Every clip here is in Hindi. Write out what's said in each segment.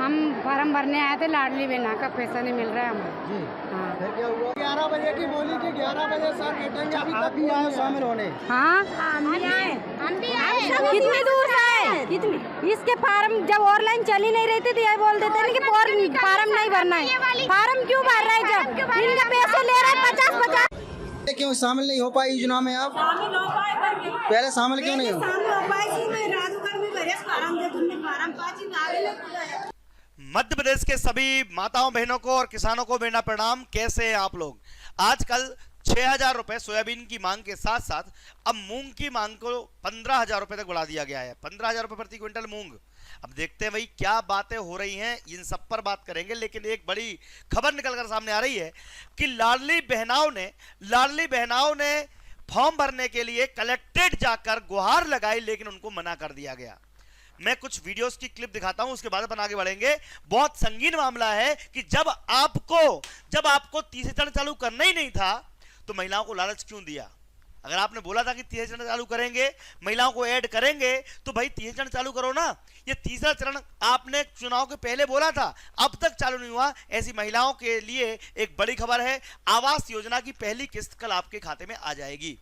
हम फार्म भरने आए थे, लाडली बहना का पैसा नहीं मिल रहा है हमें जी। हाँ। फिर क्या हुआ? 11 बजे की बोली थी, 11 बजे सर बैठेंगे, अभी तक भी आए शामिल होने। हाँ हम भी आए कितनी दूर से आए? कितनी इसके फार्म जब ऑनलाइन चली नहीं रही थी तो ये बोल देते कि फार्म नहीं भरना है। फार्म क्यों भर रहे हैं जब इनके पैसे ले रहे हैं 50-50? क्यों शामिल नहीं हो पाई योजना में आप? पहले शामिल क्यों नहीं हो? मध्य प्रदेश के सभी माताओं बहनों को और किसानों को मेरा प्रणाम। कैसे हैं आप लोग? आजकल 6,000 रुपए सोयाबीन की मांग के साथ साथ अब मूंग की मांग को 15,000 रुपए तक बढ़ा दिया गया है। 15,000 रुपए प्रति क्विंटल मूंग। अब देखते हैं भाई क्या बातें हो रही हैं, इन सब पर बात करेंगे। लेकिन एक बड़ी खबर निकलकर सामने आ रही है कि लाडली बहनाओं ने फॉर्म भरने के लिए कलेक्ट्रेट जाकर गुहार लगाई, लेकिन उनको मना कर दिया गया। मैं कुछ वीडियोस की क्लिप दिखाता हूं, उसके बाद अपन आगे बढ़ेंगे। बहुत संगीन मामला है कि जब आपको तीसरे चरण चालू करना ही नहीं था तो महिलाओं को लालच क्यों दिया? अगर आपने बोला था कि तीसरा चरण चालू करेंगे, महिलाओं को ऐड करेंगे, तो भाई तीसरा चरण चालू करो ना। ये तीसरा चरण आपने चुनाव के पहले बोला था, अब तक चालू नहीं हुआ। ऐसी महिलाओं के लिए एक बड़ी खबर है, आवास योजना की पहली किस्त कल आपके खाते में आ जाएगी।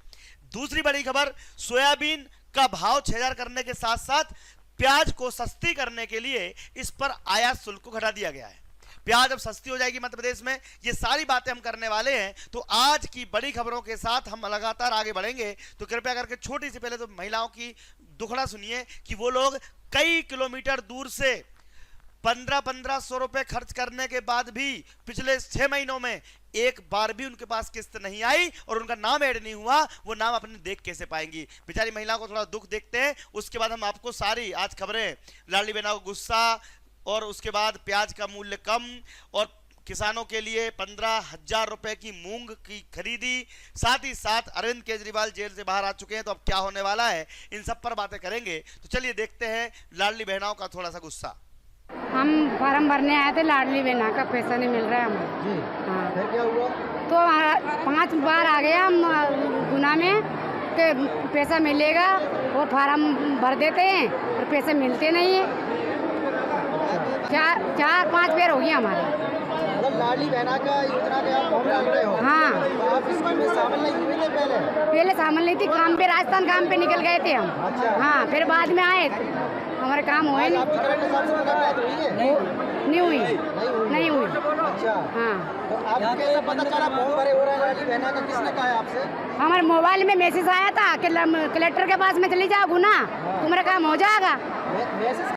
दूसरी बड़ी खबर, सोयाबीन का भाव 6,000 करने के साथ साथ प्याज को सस्ती करने के लिए इस पर आयात शुल्क को घटा दिया गया है। प्याज अब सस्ती हो जाएगी मध्य प्रदेश में। ये सारी बातें हम करने वाले हैं। तो आज की बड़ी खबरों के साथ हम लगातार आगे बढ़ेंगे। तो कृपया करके छोटी सी पहले तो महिलाओं की दुखड़ा सुनिए कि वो लोग कई किलोमीटर दूर से 1500 रुपए खर्च करने के बाद भी पिछले 6 महीनों में एक बार भी उनके पास किस्त नहीं आई और उनका नाम ऐड नहीं हुआ। वो नाम अपने देख कैसे पाएंगी? बेचारी महिला को थोड़ा दुख देखते हैं, उसके बाद हम आपको सारी आज खबरें, लाडली बहना को गुस्सा, और उसके बाद प्याज का मूल्य कम, और किसानों के लिए 15,000 रुपए की मूंग की खरीदी, साथ ही साथ अरविंद केजरीवाल जेल से बाहर आ चुके हैं, तो अब क्या होने वाला है, इन सब पर बातें करेंगे। तो चलिए देखते हैं लाडली बहनाओं का थोड़ा सा गुस्सा। हम फार्म भरने आए थे, लाडली बहना का पैसा नहीं मिल रहा है हमें जी। हाँ। फिर क्या हुआ? तो 5 बार आ गया हम गुना में कि पैसा मिलेगा, और फार्म भर देते हैं और पैसे मिलते नहीं है। 4-5 बार हो गया हमारा। मतलब लाडली बहना का योजना के आप फॉर्म डाल रहे हो? हाँ। तो आप इसमें शामिल नहीं हुए थे पहले? शामिल नहीं थी, काम पे राजस्थान काम पे निकल गए थे हम। अच्छा। हाँ, फिर बाद में आए, हमारे काम हुए नहीं। आपकी करंट हिसाब से मुलाकात हुई है? नहीं हुई। अच्छा। हाँ। तो आपको कैसे पता चला फॉर्म भरे हो रहा है लाडली बहना का? किसने कहा है आपसे? हमारे मोबाइल में मैसेज आया था कि कलेक्टर के पास में चली जाओ गुना, तुम्हारा काम हो जाएगा। मैसेज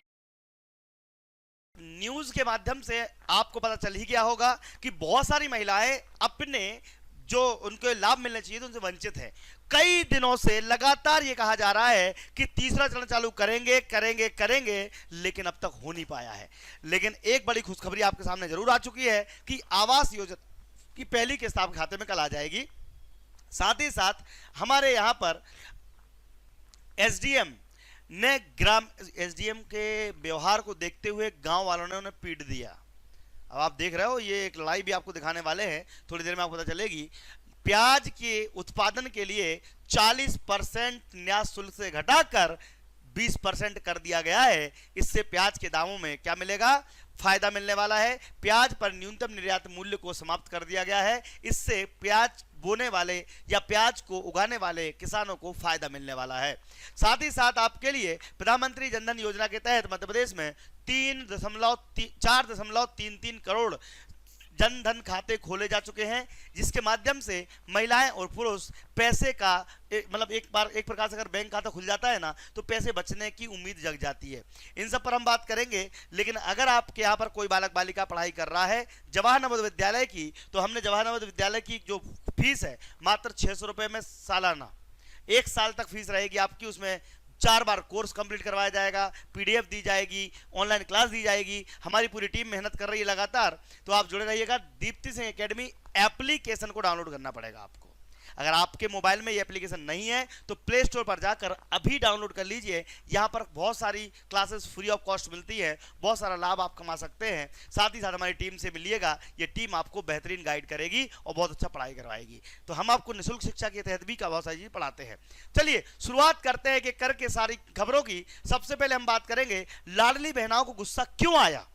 न्यूज के माध्यम से आपको पता चल ही गया होगा कि बहुत सारी महिलाएं अपने जो उनको लाभ मिलने चाहिए तो उनसे वंचित है। कई दिनों से लगातार ये कहा जा रहा है कि तीसरा चरण चालू करेंगे, लेकिन अब तक हो नहीं पाया है। लेकिन एक बड़ी खुशखबरी आपके सामने जरूर आ चुकी है कि आवास योजना की पहली किस्त आपके खाते में कल आ जाएगी। साथ ही साथ हमारे यहां पर एसडीएम के व्यवहार को देखते हुए गांव वालों ने उन्हें पीट दिया। अब आप देख रहे हो, ये एक लड़ाई भी आपको दिखाने वाले हैं, थोड़ी देर में आपको पता चलेगी। प्याज के उत्पादन के लिए 40% न्यास शुल्क से घटाकर 20% कर दिया गया है। इससे प्याज के दामों में क्या मिलेगा? फायदा मिलने वाला है। प्याज पर न्यूनतम निर्यात मूल्य को समाप्त कर दिया गया है। इससे प्याज बोने वाले या प्याज को उगाने वाले किसानों को फायदा मिलने वाला है। साथ ही साथ आपके लिए प्रधानमंत्री जनधन योजना के तहत मध्य प्रदेश में 4.33 करोड़ जनधन खाते खोले जा चुके हैं, जिसके माध्यम से महिलाएं और पुरुष पैसे का मतलब एक प्रकार से अगर बैंक खाता खुल जाता है ना, तो पैसे बचने की उम्मीद जग जाती है। इन सब पर हम बात करेंगे। लेकिन अगर आपके यहाँ पर कोई बालक बालिका पढ़ाई कर रहा है जवाहर नवोदय विद्यालय की, तो हमने जवाहर नवोदय विद्यालय की जो फीस है मात्र 600 रुपये में सालाना 1 साल तक फीस रहेगी आपकी। उसमें 4 बार कोर्स कंप्लीट करवाया जाएगा, पीडीएफ दी जाएगी, ऑनलाइन क्लास दी जाएगी। हमारी पूरी टीम मेहनत कर रही है लगातार, तो आप जुड़े रहिएगा। दीप्ति सिंह एकेडमी एप्लीकेशन को डाउनलोड करना पड़ेगा आपको। अगर आपके मोबाइल में ये एप्लीकेशन नहीं है तो प्ले स्टोर पर जाकर अभी डाउनलोड कर लीजिए। यहाँ पर बहुत सारी क्लासेस फ्री ऑफ कॉस्ट मिलती है, बहुत सारा लाभ आप कमा सकते हैं। साथ ही साथ हमारी टीम से मिलिएगा, ये टीम आपको बेहतरीन गाइड करेगी और बहुत अच्छा पढ़ाई करवाएगी। तो हम आपको निःशुल्क शिक्षा के तहत भी बहुत सारी चीज़ पढ़ाते हैं। चलिए शुरुआत करते हैं कि कर के सारी खबरों की। सबसे पहले हम बात करेंगे लाडली बहनाओं को गुस्सा क्यों आया।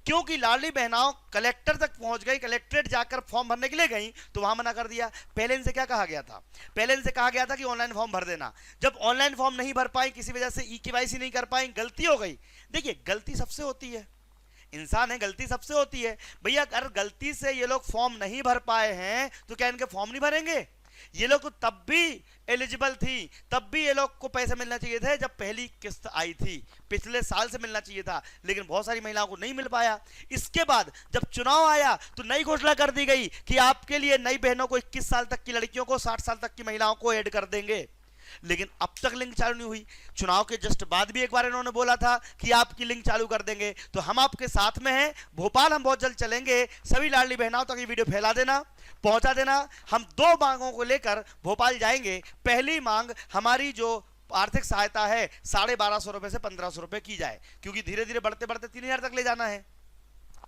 क्योंकि लाडली बहनाओं कलेक्टर तक पहुंच गई, कलेक्ट्रेट जाकर फॉर्म भरने के लिए गई तो वहां मना कर दिया। पहले इनसे क्या कहा गया था? पहले इनसे कहा गया था कि ऑनलाइन फॉर्म भर देना। जब ऑनलाइन फॉर्म नहीं भर पाई, किसी वजह से ई-केवाईसी नहीं कर पाई, गलती हो गई। देखिए, गलती सबसे होती है, इंसान है, गलती सबसे होती है। भैया अगर गलती से ये लोग फॉर्म नहीं भर पाए हैं तो क्या इनके फॉर्म नहीं भरेंगे? ये लोग तो तब भी एलिजिबल थी, तब भी ये लोग को पैसे मिलना चाहिए थे जब पहली किस्त आई थी, पिछले साल से मिलना चाहिए था, लेकिन बहुत सारी महिलाओं को नहीं मिल पाया। इसके बाद जब चुनाव आया तो नई घोषणा कर दी गई कि आपके लिए नई बहनों को, 21 साल तक की लड़कियों को, 60 साल तक की महिलाओं को ऐड कर देंगे, लेकिन अब तक लिंक चालू नहीं हुई। चुनाव के जस्ट बाद भी एक बार इन्होंने बोला था कि आपकी लिंक चालू कर देंगे। तो हम आपके साथ में हैं, भोपाल हम बहुत जल्द चलेंगे। सभी लाडली बहनाओं तक ये वीडियो फैला देना, पहुंचा देना। हम 2 मांगों को लेकर भोपाल जाएंगे। पहली मांग हमारी जो आर्थिक सहायता है 1250 रुपए से 1500 रुपए की जाए, क्योंकि धीरे धीरे बढ़ते बढ़ते 3000 तक ले जाना है।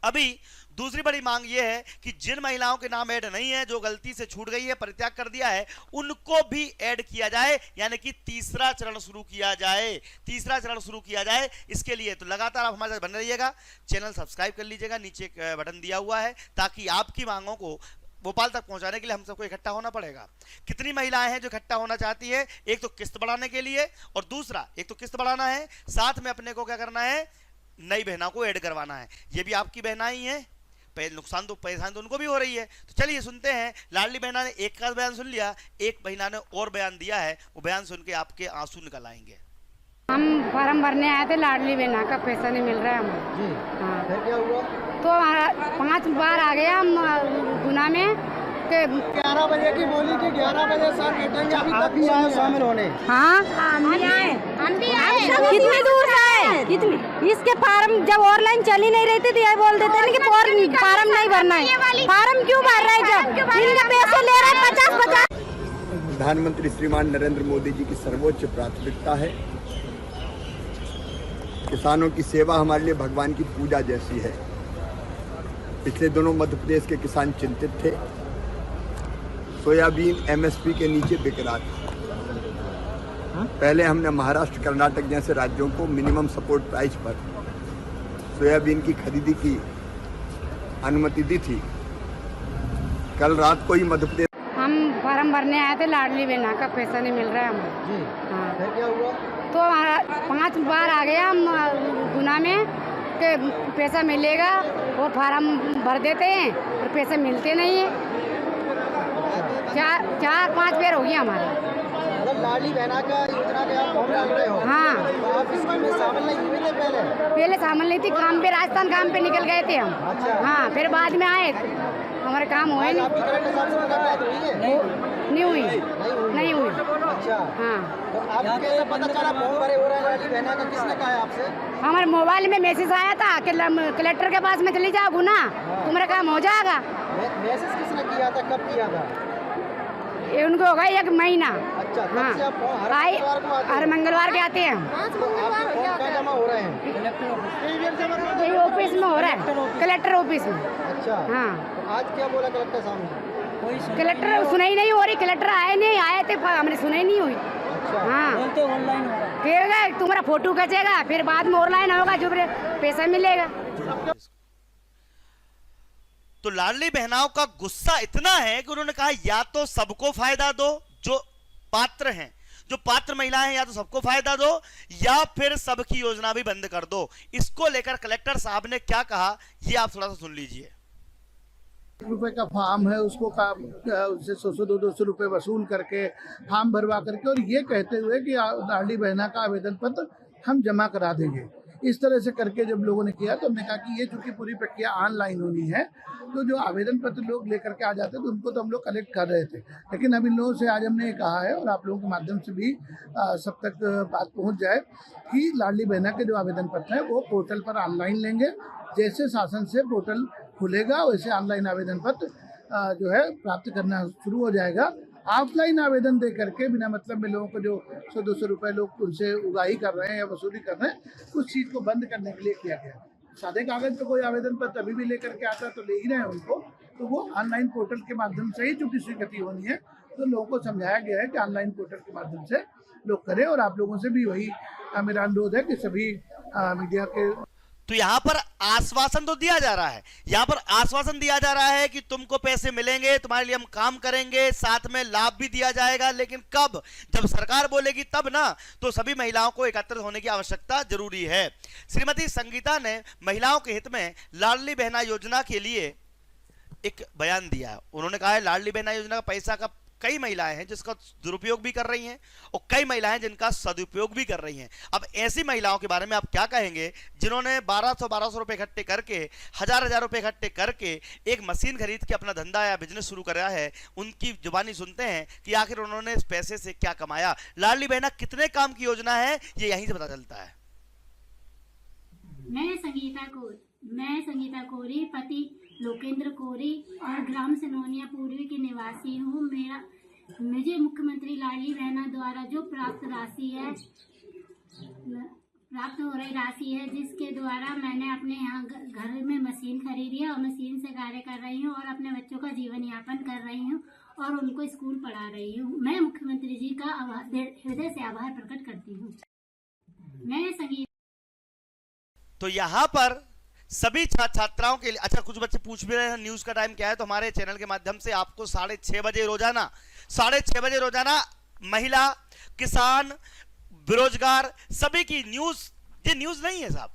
अभी दूसरी बड़ी मांग यह है कि जिन महिलाओं के नाम ऐड नहीं है, जो गलती से छूट गई है, परित्याग कर दिया है, उनको भी ऐड किया जाए, यानी कि तीसरा चरण शुरू किया जाए। तीसरा चरण शुरू किया जाए, इसके लिए तो लगातार आप हमारे साथ बने रहिएगा। चैनल सब्सक्राइब कर लीजिएगा, नीचे एक बटन दिया हुआ है, ताकि आपकी मांगों को भोपाल तक पहुंचाने के लिए हम सबको इकट्ठा होना पड़ेगा। कितनी महिलाएं हैं जो इकट्ठा होना चाहती है? एक तो किस्त बढ़ाने के लिए, और दूसरा एक तो किस्त बढ़ाना है, साथ में अपने को क्या करना है, नई बहना को ऐड करवाना है। ये भी आपकी बहना ही है, नुकसान तो परेशानी तो उनको भी हो रही है। तो चलिए सुनते हैं, लाडली बहना ने एक का बयान सुन लिया, एक बहना ने और बयान दिया है, वो बयान सुन के आपके आंसू निकल आएंगे। हम फॉर्म भरने आए थे, लाडली बहना का पैसा नहीं मिल रहा है हमें। जी हाँ, फिर क्या हुआ? तो 5 बार आ गया हम गुना में के 11 बजे की बोली थी, 11 बजे सर बैठेंगे, अभी तक भी आए शामिल होने। हाँ, हम भी आए। कितनी दूर से आए? कितनी? इसके फार्म जब ऑनलाइन चली नहीं रही थी तो ये बोल देते हैं कि फार्म नहीं भरना है। फार्म क्यों भर रहे हैं जब इनके पैसे ले रहे हैं 50-50? प्रधानमंत्री श्रीमान नरेंद्र मोदी जी की सर्वोच्च प्राथमिकता है। किसानों की सेवा हमारे लिए भगवान की पूजा जैसी है। पिछले दिनों मध्य प्रदेश के किसान चिंतित थे, सोयाबीन एमएसपी के नीचे बिक रहा था। पहले हमने महाराष्ट्र, कर्नाटक जैसे राज्यों को मिनिमम सपोर्ट प्राइस पर सोयाबीन की खरीदी की अनुमति दी थी। कल रात को ही मध्य प्रदेश हम फॉर्म भरने आए थे, लाडली बहना का पैसा नहीं मिल रहा है हमें। जी हाँ, फिर क्या हुआ? तो 5 बार आ गया हम गुना में के पैसा मिलेगा, और फार्म भर देते हैं और पैसे मिलते नहीं है। 4-5 बार हो गया हमारे। मतलब लाडली बहना का योजना के आप फॉर्म डाल रहे हो? हाँ, तो आप इसमें शामिल नहीं हुए थे पहले? शामिल नहीं थी, काम पे, राजस्थान काम पे निकल गए थे हम। अच्छा। हाँ, फिर बाद में आए, हमारे काम हुए आज नहीं। आपकी करंट हिसाब से मुलाकात हुई है? नहीं हुई। नहीं हुई। अच्छा, हाँ, तो आपको कैसे पता चला फॉर्म भरे हो रहा है लाडली बहना का? किसने कहा है आपसे? हमारे मोबाइल में मैसेज आया था कि कलेक्टर के पास में चली जाओ गुना, तुम्हारा काम हो जाएगा। मैसेज किसने किया था, कब किया था? ये उनको हो गया 1 महीना। अच्छा, तब हाँ, से आप हर आई मंगलवार को आते हर हैं? मंगलवार के आते हैं हम। तो आपके फॉर्म कहाँ जमा हो रहे हैं? ये ऑफिस में हो रहा है, कलेक्टर ऑफिस में। अच्छा, हाँ, तो आज क्या बोला कलेक्टर सामने? कलेक्टर सुनाई नहीं हो रही, कलेक्टर आए नहीं, आए थे, हमने सुनाई नहीं हुई। अच्छा, हाँ, ऑनलाइन होगा, तुम्हारा फोटो खींचेगा, फिर बाद में ऑनलाइन होगा, जो पैसा मिलेगा। तो लाडली बहनाओं का गुस्सा इतना है कि उन्होंने कहा या तो सबको फायदा दो जो पात्र हैं, जो पात्र महिलाएं हैं, या तो सबको फायदा दो या फिर सबकी योजना भी बंद कर दो। इसको लेकर कलेक्टर साहब ने क्या कहा, ये आप थोड़ा सा सुन लीजिए। ₹1 का फार्म है, उसको उससे 100-200 रुपये वसूल करके फार्म भरवा करके, और ये कहते हुए कि लाडली बहना का आवेदन पत्र हम जमा करा देंगे। इस तरह से करके जब लोगों ने किया तो हमने कहा कि ये चूंकि पूरी प्रक्रिया ऑनलाइन होनी है, तो जो आवेदन पत्र लोग लेकर के आ जाते तो उनको तो हम लोग कलेक्ट कर रहे थे। लेकिन अब इन लोगों से आज हमने ये कहा है, और आप लोगों के माध्यम से भी सब तक बात पहुंच जाए, कि लाडली बहना के जो आवेदन पत्र हैं वो पोर्टल पर ऑनलाइन लेंगे। जैसे शासन से पोर्टल खुलेगा वैसे ऑनलाइन आवेदन पत्र जो है प्राप्त करना शुरू हो जाएगा। ऑफलाइन आवेदन दे करके बिना मतलब में लोगों को जो 100-200 रुपये लोग उनसे उगाही कर रहे हैं या वसूली कर रहे हैं, उस चीज़ को बंद करने के लिए किया गया। सादे कागज पे कोई आवेदन पत्र अभी भी लेकर के आता है तो ले ही रहे हैं उनको, तो वो ऑनलाइन पोर्टल के माध्यम से ही चूँकि स्वीकृति होनी है, तो लोगों को समझाया गया है कि ऑनलाइन पोर्टल के माध्यम से लोग करें। और आप लोगों से भी वही मेरा अनुरोध है कि सभी मीडिया के तो यहां पर आश्वासन तो दिया जा रहा है, यहां पर आश्वासन दिया जा रहा है कि तुमको पैसे मिलेंगे, तुम्हारे लिए हम काम करेंगे, साथ में लाभ भी दिया जाएगा। लेकिन कब? जब सरकार बोलेगी तब ना। तो सभी महिलाओं को एकत्रित होने की आवश्यकता जरूरी है। श्रीमती संगीता ने महिलाओं के हित में लाडली बहना योजना के लिए एक बयान दिया। उन्होंने कहा है लाडली बहना योजना का पैसा का कई महिलाएं हैं जिसका दुरुपयोग भी कर रही हैं और कई महिलाएं जिनका सदुपयोग भी कर रही हैं। अब ऐसी महिलाओं के बारे में आप क्या कहेंगे जिन्होंने 1200 रुपए इकट्ठे करके, हजार रुपए इकट्ठे करके एक मशीन खरीद के अपना धंधा या बिजनेस शुरू करा है? उनकी जुबानी सुनते हैं कि आखिर उन्होंने इस पैसे से क्या कमाया। लाडली बहना कितने काम की योजना है, ये यहीं से पता चलता है। मैं संगीता कोरी पति लोकेंद्र कोरी और ग्राम सनोनिया पूर्वी की निवासी हूँ। मुझे मुख्यमंत्री लाडली बहना द्वारा जो प्राप्त हो रही राशि है जिसके द्वारा मैंने अपने यहाँ घर में मशीन खरीदी है और मशीन से कार्य कर रही हूँ और अपने बच्चों का जीवन यापन कर रही हूँ और उनको स्कूल पढ़ा रही हूँ। मैं मुख्यमंत्री जी का हृदय से आभार प्रकट करती हूँ। मैं संगीता। तो यहाँ पर सभी छात्राओं के लिए, अच्छा कुछ बच्चे पूछ भी रहे हैं न्यूज का टाइम क्या है, तो हमारे चैनल के माध्यम से आपको 6:30 बजे रोजाना महिला, किसान, बेरोजगार सभी की न्यूज, ये न्यूज नहीं है साहब,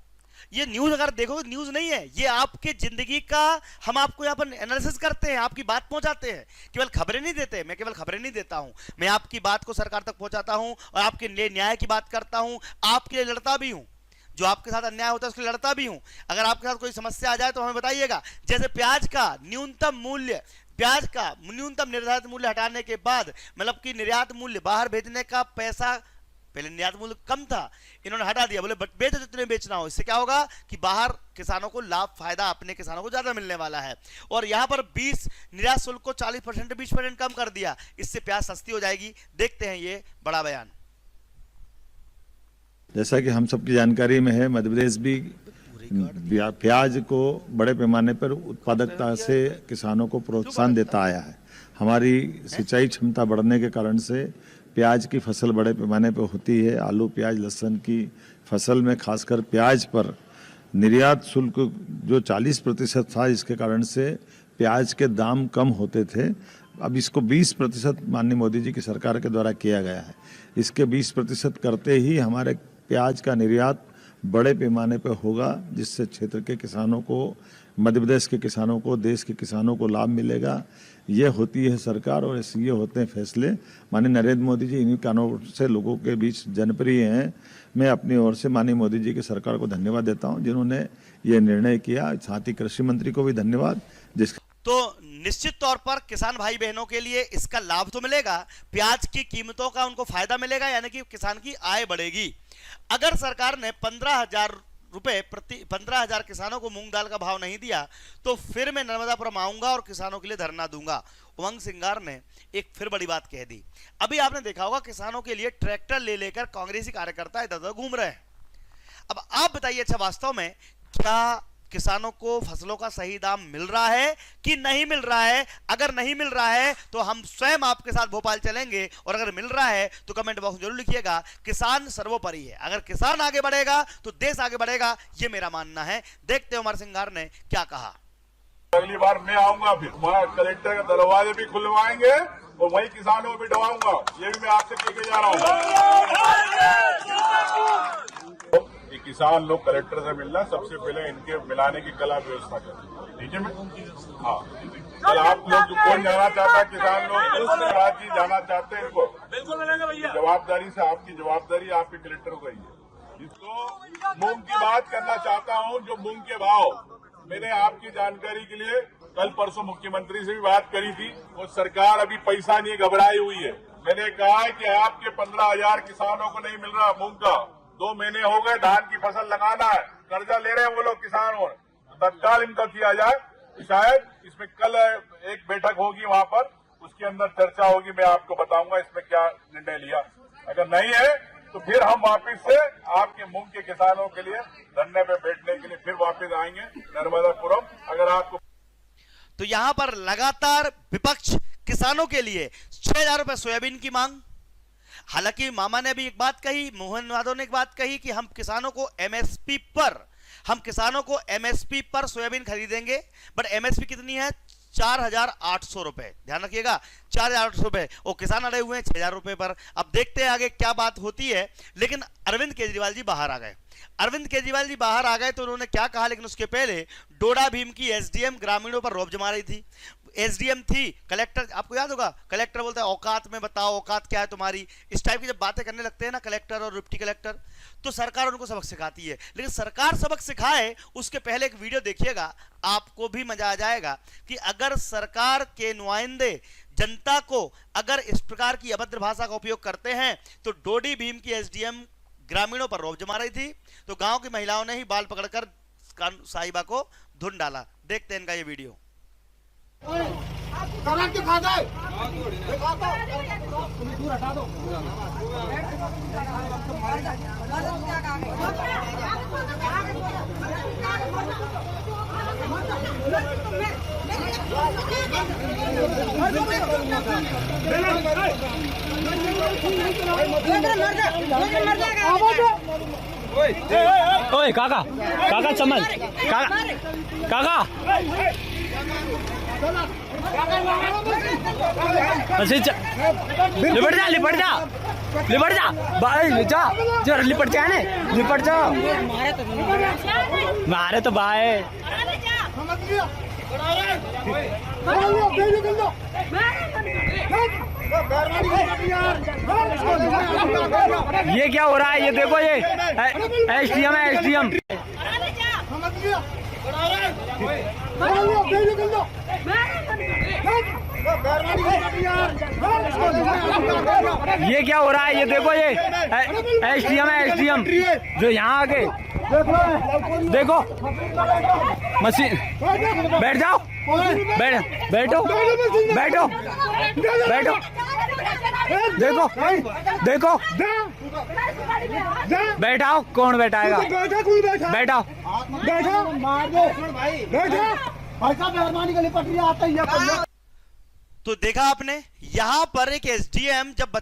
ये न्यूज अगर देखो न्यूज नहीं है, ये आपके जिंदगी का हम आपको यहाँ पर एनालिसिस करते हैं, आपकी बात पहुंचाते हैं। केवल खबरें नहीं देते, मैं केवल खबरें नहीं देता हूं, मैं आपकी बात को सरकार तक पहुंचाता हूं और आपके लिए न्याय की बात करता हूं, आपके लिए लड़ता भी हूं। जो आपके साथ अन्याय होता है उसके लिए लड़ता भी हूं। अगर आपके साथ कोई समस्या आ जाए तो हमें बताइएगा। जैसे प्याज का न्यूनतम निर्धारित मूल्य हटाने के बाद, मतलब कि निर्यात मूल्य बाहर भेजने का पैसा, पहले निर्यात मूल्य कम था, इन्होंने हटा दिया, बोले बेचो जितने बेचना हो। इससे क्या होगा कि बाहर किसानों को लाभ, फायदा अपने किसानों को ज्यादा मिलने वाला है। और यहां पर 20 निर्यात शुल्क को 40% 20% कम कर दिया, इससे प्याज सस्ती हो जाएगी। देखते हैं ये बड़ा बयान। जैसा कि हम सबकी जानकारी में है, मध्य प्रदेश भी प्याज को बड़े पैमाने पर उत्पादकता से किसानों को प्रोत्साहन देता आया है। हमारी सिंचाई क्षमता बढ़ने के कारण से प्याज की फसल बड़े पैमाने पर होती है। आलू, प्याज, लहसुन की फसल में खासकर प्याज पर निर्यात शुल्क जो 40% था, इसके कारण से प्याज के दाम कम होते थे। अब इसको 20% माननीय मोदी जी की सरकार के द्वारा किया गया है। इसके 20% करते ही हमारे प्याज का निर्यात बड़े पैमाने पर होगा, जिससे क्षेत्र के किसानों को, मध्य प्रदेश के किसानों को, देश के किसानों को लाभ मिलेगा। ये होती है सरकार और ये होते हैं फैसले। माननीय नरेंद्र मोदी जी इन्हीं कानूनों से लोगों के बीच जनप्रिय हैं। मैं अपनी ओर से माननीय मोदी जी की सरकार को धन्यवाद देता हूं जिन्होंने ये निर्णय किया। साथ ही कृषि मंत्री को भी धन्यवाद। तो निश्चित तौर पर किसान भाई बहनों के लिए इसका लाभ तो मिलेगा, प्याज की कीमतों का उनको फायदा मिलेगा, यानी कि किसान की आय बढ़ेगी। अगर सरकार ने 15,000 किसानों को मूंग दाल का भाव नहीं दिया तो फिर मैं नर्मदापुरम आऊंगा और किसानों के लिए धरना दूंगा। उमंग सिंगार ने एक फिर बड़ी बात कह दी। अभी आपने देखा होगा किसानों के लिए ट्रैक्टर ले लेकर कांग्रेसी कार्यकर्ता इधर उधर घूम रहे हैं। अब आप बताइए, अच्छा वास्तव में क्या किसानों को फसलों का सही दाम मिल रहा है कि नहीं मिल रहा है? अगर नहीं मिल रहा है तो हम स्वयं आपके साथ भोपाल चलेंगे, और अगर मिल रहा है तो कमेंट बॉक्स में जरूर लिखिएगा। किसान सर्वोपरि है, अगर किसान आगे बढ़ेगा तो देश आगे बढ़ेगा, ये मेरा मानना है। देखते हैं उमंग सिंगार ने क्या कहा। अगली बार मैं आऊंगा, फिर वहाँ कलेक्टर के दरवाजे भी खुलवाएंगे और वही किसानों को बिठवाऊंगा। ये भी मैं आपसे कह के जा रहा हूँ। किसान लोग कलेक्टर से मिलना, सबसे पहले इनके मिलाने की कला व्यवस्था करें। ठीक है मैं, हाँ, कल आप लोग कौन जाना चाहता है, किसान लोग राज्य जाना चाहते हैं, इनको बिल्कुल मिलेगा भैया। जवाबदारी से, आपकी जवाबदारी आपके कलेक्टर को ही है। इसको मूंग की बात करना चाहता हूँ। जो मूंग के भाव, मैंने आपकी जानकारी के लिए कल परसों मुख्यमंत्री से भी बात करी थी, और सरकार अभी पैसा नहीं घबराई हुई है। मैंने कहा है कि आपके 15,000 किसानों को नहीं मिल रहा मूंग का, 2 महीने हो गए, धान की फसल लगाना है, कर्जा ले रहे हैं वो लोग किसान, और तत्काल इनका किया जाए। शायद इसमें कल एक बैठक होगी, वहां पर उसके अंदर चर्चा होगी, मैं आपको बताऊंगा इसमें क्या निर्णय लिया। अगर नहीं है तो फिर हम वापस से आपके मूंग के किसानों के लिए धरने पे बैठने के लिए फिर वापस आएंगे नर्मदापुरम। अगर आपको तो यहां पर लगातार विपक्ष किसानों के लिए 6,000 रुपए सोयाबीन की मांग। हालांकि मामा ने भी एक बात कही, मोहन यादव ने एक बात कही कि हम किसानों को एमएसपी पर हम किसानों को एमएसपी पर सोयाबीन खरीदेंगे, बट एमएसपी कितनी है? 4,800 रुपए। ध्यान रखिएगा, 4,800 रुपए, और किसान अड़े हुए हैं 6,000 रुपए पर। अब देखते हैं आगे क्या बात होती है। लेकिन अरविंद केजरीवाल जी बाहर आ गए। अरविंद केजरीवाल जी बाहर आ गए तो उन्होंने क्या कहा, लेकिन उसके पहले डोडा भीम की एसडीएम ग्रामीणों पर रौब जमा रही थी। एसडीएम थी, कलेक्टर, आपको याद होगा, कलेक्टर बोलता है औकात में बताओ, औकात क्या है तुम्हारी। इस टाइप की जब बातें करने लगते हैं ना कलेक्टर और डिप्टी कलेक्टर, तो सरकार उनको सबक सिखाती है। लेकिन सरकार सबक सिखाए उसके पहले एक वीडियो देखिएगा, आपको भी मजा आ जाएगा कि अगर सरकार के नुमाइंदे जनता को अगर इस प्रकार की अभद्र भाषा का उपयोग करते हैं, तो डोडी भीम की एसडीएम ग्रामीणों पर रौब जमा रही थी, तो गांव की महिलाओं ने ही बाल पकड़कर साहिबा को धुन डाला। देखते हैं इनका ये वीडियो। ओए काका, काका चमन, काका लिपट जा, लिपट जा, लिपट जा भाई, जा जरा लिपट जा, ने लिपट जा, मारे तो भाई। ये क्या हो रहा है? ये देखो, ये एसडीएम है, एसडीएम। ये क्या हो रहा है? ये देखो, ये एसडीएम है, एसडीएम जो यहाँ आगे देखो मशीन। बैठ जाओ, बैठो, बैठो, बैठो, देखो, देखो, बैठाओ, कौन बैठाएगा? बैठाओ, बैठो, मार दो, बैठो, भाई साहब मेहरबानी के लिए पटरी आता है। तो देखा आपने, यहां पर एक एसडीएम जब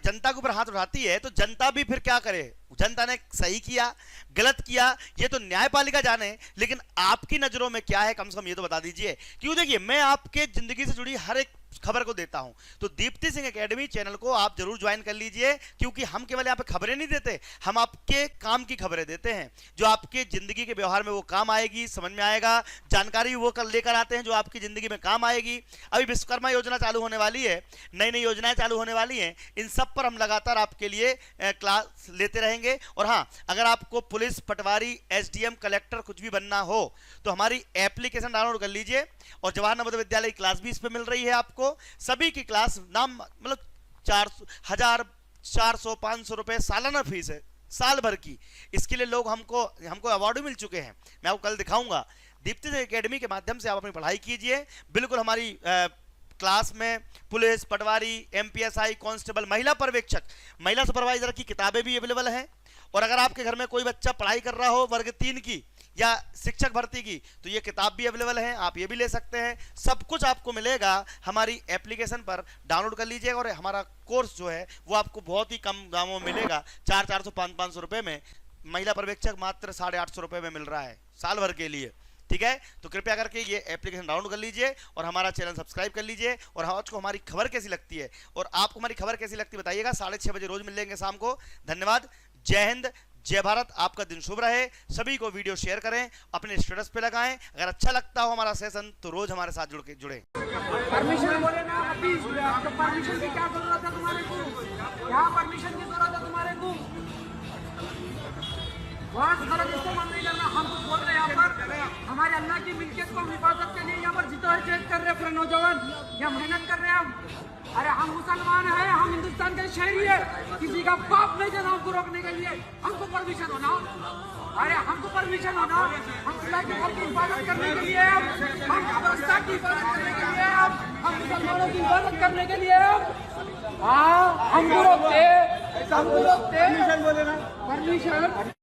जनता के ऊपर हाथ उठाती है तो जनता भी फिर क्या करे? जनता ने सही किया, गलत किया, ये तो न्यायपालिका जाने, लेकिन आपकी नजरों में क्या है कम से कम ये तो बता दीजिए। क्यों, देखिए मैं आपके जिंदगी से जुड़ी हर एक खबर को देता हूं, तो दीप्ति सिंह एकेडमी चैनल को आप जरूर ज्वाइन कर लीजिए, क्योंकि हम केवल यहाँ पे खबरें नहीं देते, हम आपके काम की खबरें देते हैं, जो आपके जिंदगी के व्यवहार में वो काम आएगी, समझ में आएगा, जानकारी वो लेकर आते हैं जो आपकी जिंदगी में काम आएगी। अभी विश्वकर्मा योजना चालू होने वाली है, नई नई योजनाएं चालू होने वाली हैं, इन सब पर हम लगातार आपके लिए क्लास लेते रहेंगे। और हाँ, अगर आपको पुलिस, पटवारी, एसडीएम, कलेक्टर कुछ भी बनना हो तो हमारी एप्लीकेशन डाउनलोड कर लीजिए, और जवाहर नवोदय विद्यालय की क्लास भी इस पर मिल रही है आपको। सभी की क्लास नाम मतलब 400, 500 रुपए सालाना फीस है, साल भर की। इसके लिए लोग हमको अवार्ड भी मिल चुके हैं, मैं आपको कल दिखाऊंगा। दीप्ति सिंह एकेडमी के माध्यम से आप अपनी पढ़ाई कीजिए। बिल्कुल हमारी क्लास में पुलिस, पटवारी, एमपीएसआई, कांस्टेबल, महिला पर्यवेक्षक, महिला सुपरवाइजर की किताबें भी अवेलेबल हैं। और अगर आपके घर में कोई बच्चा पढ़ाई कर रहा हो वर्ग 3 की या शिक्षक भर्ती की, तो ये किताब भी अवेलेबल है, आप ये भी ले सकते हैं। सब कुछ आपको मिलेगा हमारी एप्लीकेशन पर, डाउनलोड कर लीजिएगा। और हमारा कोर्स जो है वो आपको बहुत ही कम दामों में मिलेगा, 400, 500 रुपए में। महिला पर्यवेक्षक मात्र 850 रुपए में मिल रहा है साल भर के लिए, ठीक है। तो कृपया करके ये एप्लीकेशन डाउनलोड कर लीजिए और हमारा चैनल सब्सक्राइब कर लीजिए। और आज को हमारी खबर कैसी लगती है और आपको हमारी खबर कैसी लगती है बताइएगा। 6:30 बजे रोज मिलेंगे शाम को। धन्यवाद, जय हिंद, जय भारत, आपका दिन शुभ रहे। सभी को वीडियो शेयर करें, अपने स्टेटस पे लगाएं। अगर अच्छा लगता हो हमारा सेशन तो रोज हमारे साथ जुड़े। परमिशन बोले ना, अभी परमिशन की क्या जरूरत है तुम्हारे को? यहाँ परमिशन की जरूरत है तुम्हारे को? बहुत गलत इस्तेमाल नहीं करना। हम कुछ बोल रहे हैं यहाँ पर, हमारे अल्लाह की मिल्कियत को हिफाजत के लिए यहाँ पर जिद्दोजहद कर रहे हैं नौजवान, या मेहनत कर रहे हैं हम। अरे हम मुसलमान हैं, हम हिंदुस्तान के शहरी है, किसी का पाप नहीं देना हमको रोकने के लिए। हमको परमिशन होना, अरे हमको परमिशन होना, हम अल्लाह के घर की हिफाजत करने के लिए, हम व्यवस्था की हिफाजत करने के लिए, हम मुसलमानों की हिफाजत करने के लिए, हाँ हमको रोकते, परमिशन बोले ना, परमिशन